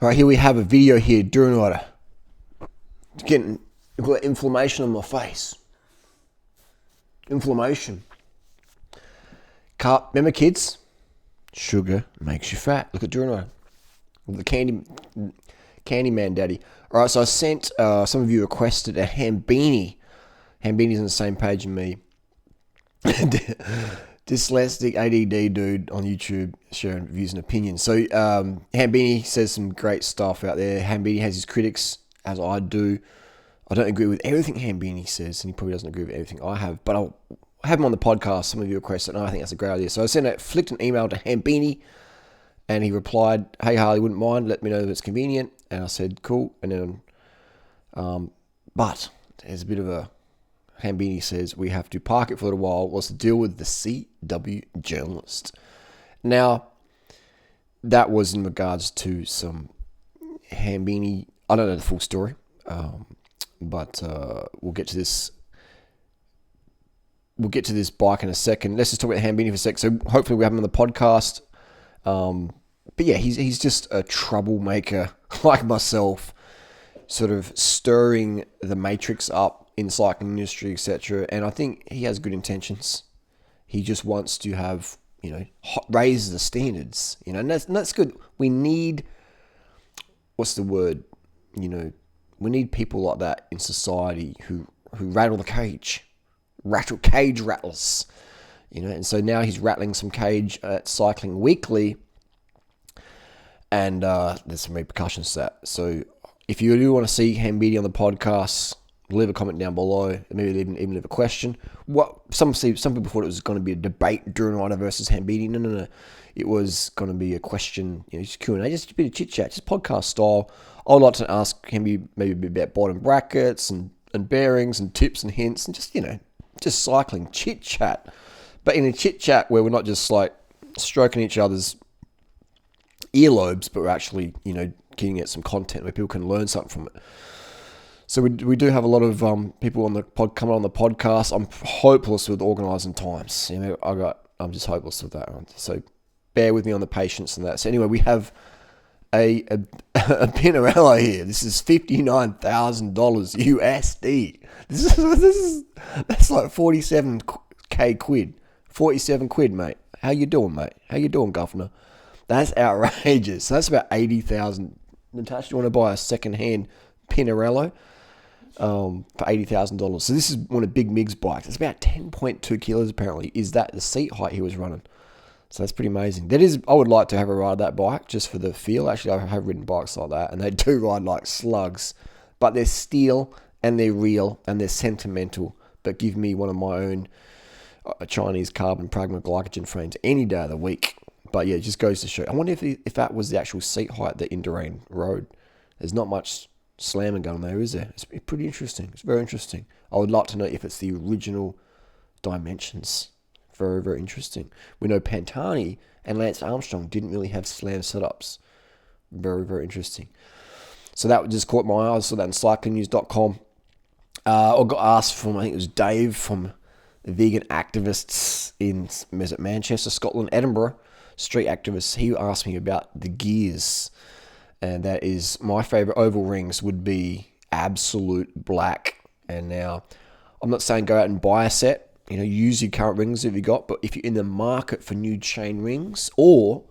Right, here we have a video here, Durianrider. I've got inflammation on my face. Inflammation. Remember, kids? Sugar makes you fat. Look at Durianrider. The candy man daddy. All right, so I sent, some of you requested a Hambini. Hambini's on the same page as me. Dyslexic ADD dude on YouTube sharing views and opinions. So Hambini says some great stuff out there. Hambini has his critics, as I do. I don't agree with everything Hambini says, and he probably doesn't agree with everything I have, but I'll have him on the podcast. Some of you requested, and I think that's a great idea. So I flicked an email to Hambini, and he replied, "Hey Harley, wouldn't mind, let me know if it's convenient." And I said, "Cool." And then, but there's a bit of a, Hambini says, "We have to park it for a little while. What's the deal with the CW journalist?" Now, that was in regards to some Hambini. I don't know the full story, but we'll get to this. We'll get to this bike in a second. Let's just talk about Hambini for a sec. So hopefully we have him on the podcast. But yeah, he's just a troublemaker like myself, sort of stirring the matrix up in cycling industry, etc. And I think he has good intentions. He just wants to have, raise the standards, and that's good. We need, what's the word? We need people like that in society who rattle the cage, cage rattlers, And so now he's rattling some cage at Cycling Weekly, and there's some repercussions to that. So if you do want to see Hambini on the podcast, leave a comment down below. Maybe even leave a question. Some people thought it was going to be a debate, Durianrider versus Hambini. No. It was going to be a question, just Q&A, just a bit of chit chat, just podcast style. I would like to ask Hambini maybe a bit about bottom brackets and bearings and tips and hints and just cycling chit chat. But in a chit chat where we're not just like stroking each other's earlobes, but we're actually getting at some content where people can learn something from it. So we do have a lot of people on the coming on the podcast. I'm hopeless with organising times. I'm just hopeless with that one. So bear with me on the patience and that. So anyway, we have a Pinarello here. This is $59,000 USD. That's like 47k quid. 47 quid, mate. How you doing, mate? How you doing, governor? That's outrageous. So that's about 80,000. Natasha, do you want to buy a second-hand Pinarello for $80,000? So this is one of Big Mig's bikes. It's about 10.2 kilos apparently. Is that the seat height he was running? So that's pretty amazing. I would like to have a ride of that bike just for the feel. Actually, I have ridden bikes like that, and they do ride like slugs. But they're steel, and they're real, and they're sentimental. But give me one of my own Chinese carbon pragma glycogen frames any day of the week. But yeah, it just goes to show. I wonder if that was the actual seat height that Indurain rode. There's not much slamming going there, is there? It's pretty interesting. It's very interesting. I would like to know if it's the original dimensions. Very, very interesting. We know Pantani and Lance Armstrong didn't really have slam setups. Very, very interesting. So that just caught my eye. I saw that on cyclingnews.com. I got asked from, I think it was Dave from the vegan activists in Manchester, Scotland, Edinburgh, street activists. He asked me about the gears. And that is, my favorite oval rings would be absolute black. And now, I'm not saying go out and buy a set. Use your current rings if you got. But if you're in the market for new chain rings, or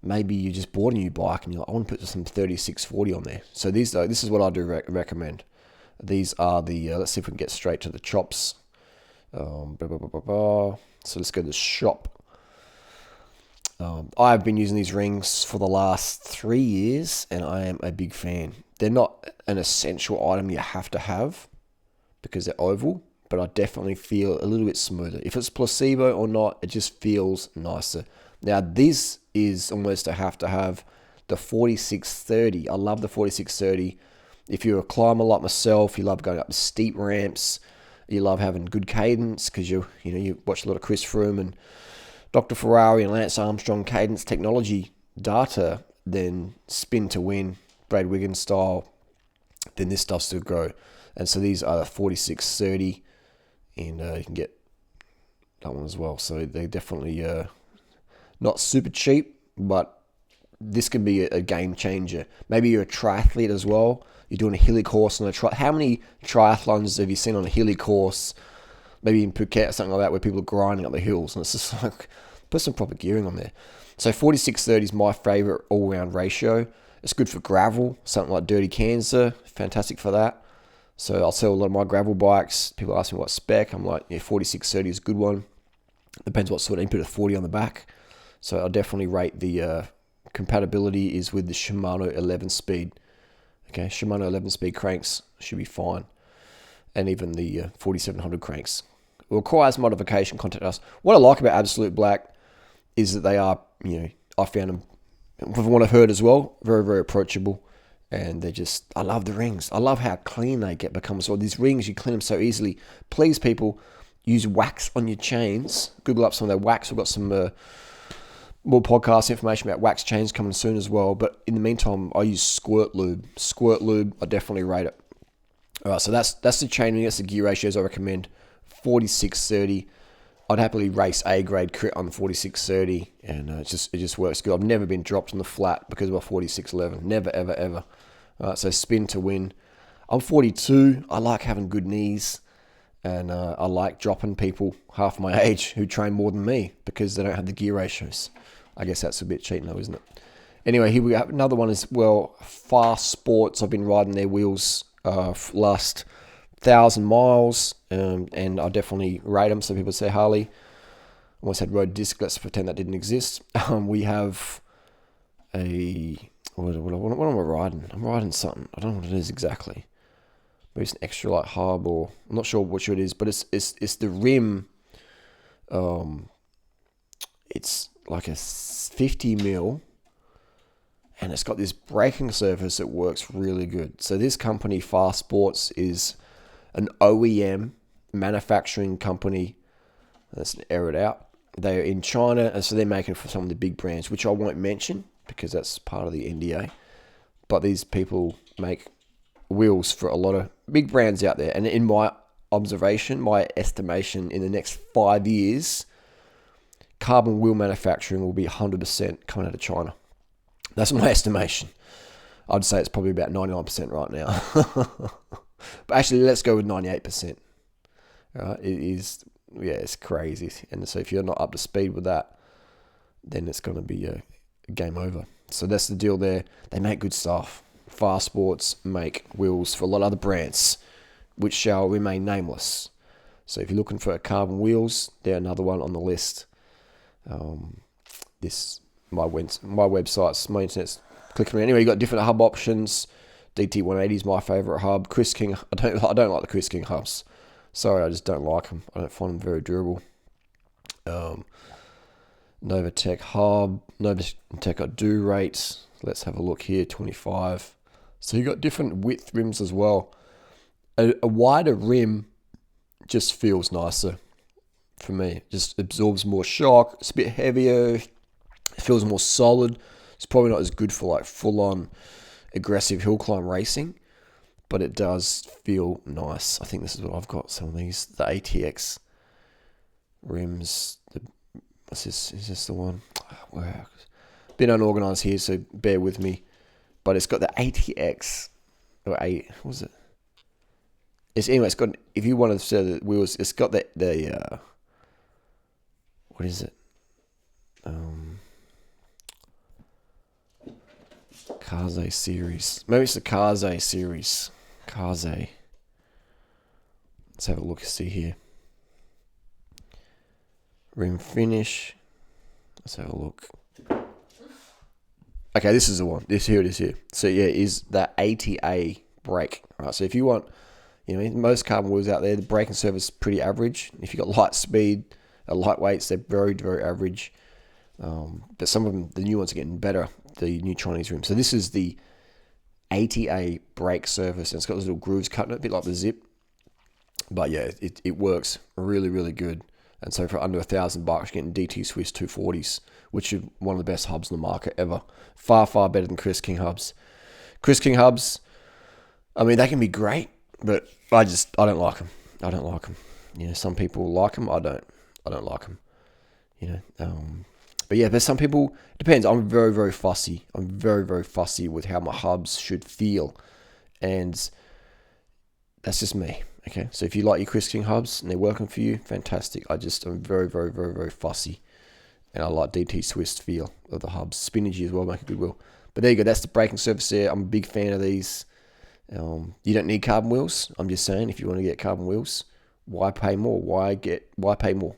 maybe you just bought a new bike and you're like, I want to put some 3640 on there. So this is what I do recommend. These are the, let's see if we can get straight to the chops. So let's go to the shop. I've been using these rings for the last 3 years, and I am a big fan. They're not an essential item you have to have because they're oval, but I definitely feel a little bit smoother. If it's placebo or not, it just feels nicer. Now, this is almost a have to have, the 4630. I love the 4630. If you're a climber like myself, you love going up steep ramps, you love having good cadence because you watch a lot of Chris Froome and Dr. Ferrari and Lance Armstrong cadence technology data, then spin to win, Brad Wiggins style, then this stuff's to go. And so these are the 4630, and you can get that one as well. So they're definitely not super cheap, but this could be a game changer. Maybe you're a triathlete as well. You're doing a hilly course on how many triathlons have you seen on a hilly course? Maybe in Phuket or something like that, where people are grinding up the hills, and it's just like, put some proper gearing on there. So 46-30 is my favorite all-round ratio. It's good for gravel, something like Dirty Kansas, fantastic for that. So I'll sell a lot of my gravel bikes. People ask me what spec. I'm like, yeah, 46-30 is a good one. Depends what sort of input of 40 on the back. So I'll definitely rate the compatibility is with the Shimano 11-speed. Okay, Shimano 11-speed cranks should be fine. And even the 4700 cranks. It requires modification, contact us. What I like about Absolute Black is that they are, I found them, from what I've heard as well, very, very approachable. And they're just, I love the rings. I love how clean they become. So these rings, you clean them so easily. Please, people, use wax on your chains. Google up some of their wax. We've got some more podcast information about wax chains coming soon as well. But in the meantime, I use Squirt Lube. Squirt Lube, I definitely rate it. All right, so that's the chaining. That's the gear ratios I recommend. 46-30. I'd happily race A-grade crit on the 46-30, and it just works good. I've never been dropped on the flat because of my 46-11. Never, ever, ever. All right, so spin to win. I'm 42. I like having good knees, and I like dropping people half my age who train more than me because they don't have the gear ratios. I guess that's a bit cheating though, isn't it? Anyway, here we have another one as well. Fast Sports. I've been riding their wheels last 1,000 miles, and I definitely rate them. Some people say Harley. I almost had road disc. Let's pretend that didn't exist. We have a what am I riding? I'm riding something. I don't know what it is exactly. Maybe it's an extra light hub, or I'm not sure which it is, but it's the rim. It's like a 50 mil. And it's got this braking surface that works really good. So this company, Fast Sports, is an OEM manufacturing company. Let's air it out. They're in China, and so they're making it for some of the big brands, which I won't mention because that's part of the NDA. But these people make wheels for a lot of big brands out there. And in my observation, my estimation, in the next 5 years, carbon wheel manufacturing will be 100% coming out of China. That's my estimation. I'd say it's probably about 99% right now. But actually, let's go with 98%. It is, it's crazy. And so if you're not up to speed with that, then it's going to be a game over. So that's the deal there. They make good stuff. Fast Sports make wheels for a lot of other brands, which shall remain nameless. So if you're looking for carbon wheels, they're another one on the list. My websites, my internet's clicking around. Anyway, you got different hub options. DT180 is my favorite hub. Chris King, I don't like the Chris King hubs. Sorry, I just don't like them. I don't find them very durable. Novatech hub, Novatech do rate. Let's have a look here. 25. So you got different width rims as well. A wider rim just feels nicer for me. It just absorbs more shock. It's a bit heavier. It feels more solid. It's probably not as good for like full-on aggressive hill climb racing, but it does feel nice. I think this is what I've got. Some of these, the ATX rims. What's this? Is this the one? Wow. Bit unorganized here, so bear with me. But it's got the ATX or what was it? It's got. If you want to say the wheels, it's got the what is it? Kaze series. Maybe it's the Kaze series. Kaze. Let's have a look. See here. Rim finish. Let's have a look. Okay, this is the one. Here it is here. So yeah, it is that ATA brake. Right. So if you want, most carbon wheels out there, the braking surface is pretty average. If you've got light speed, lightweights, they're very, very average. But some of them, the new ones are getting better. The new Chinese rim. So this is the ATA brake surface, and it's got those little grooves cut in it, a bit like the Zip. But yeah, it works really, really good. And so for under $1,000, you're getting DT Swiss 240s, which are one of the best hubs in the market ever. Far, far better than Chris King hubs. Chris King hubs, I mean, they can be great, but I don't like them. I don't like them. Some people like them. I don't like them. But yeah, there's some people, it depends. I'm very, very fussy. I'm very, very fussy with how my hubs should feel. And that's just me. Okay. So if you like your Chris King hubs and they're working for you, fantastic. I'm very, very, very, very fussy. And I like DT Swiss feel of the hubs. Spinachy as well, make a good wheel. But there you go. That's the braking surface there. I'm a big fan of these. You don't need carbon wheels. I'm just saying, if you want to get carbon wheels, why pay more? Why pay more?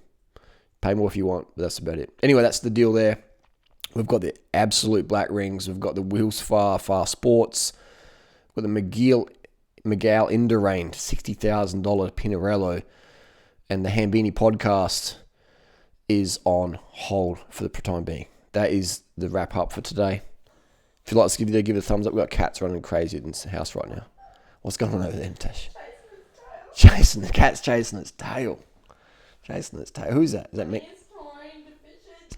Pay more if you want, but that's about it. Anyway, that's the deal there. We've got the absolute black rings. We've got the Wheels Far Sports. We've got the Miguel Indurain $60,000 Pinarello. And the Hambini podcast is on hold for the time being. That is the wrap up for today. If you'd like to give it a thumbs up. We've got cats running crazy in the house right now. What's going on over there, Natasha? The cat's chasing its tail. Who's that? Is that me?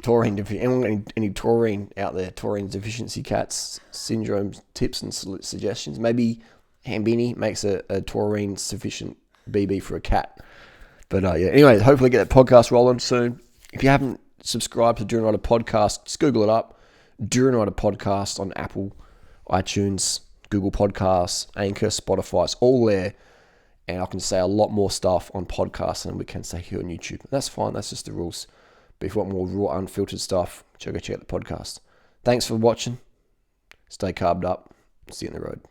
Taurine deficient. Anyone got any taurine out there? Taurine deficiency cats, syndrome tips and suggestions? Maybe Hambini makes a taurine sufficient BB for a cat. But yeah. Anyway, hopefully get that podcast rolling soon. If you haven't subscribed to Durianrider podcast, just Google it up. Durianrider podcast on Apple, iTunes, Google Podcasts, Anchor, Spotify. It's all there. And I can say a lot more stuff on podcasts than we can say here on YouTube. And that's fine. That's just the rules. But if you want more raw, unfiltered stuff, go check out the podcast. Thanks for watching. Stay carved up. See you on the road.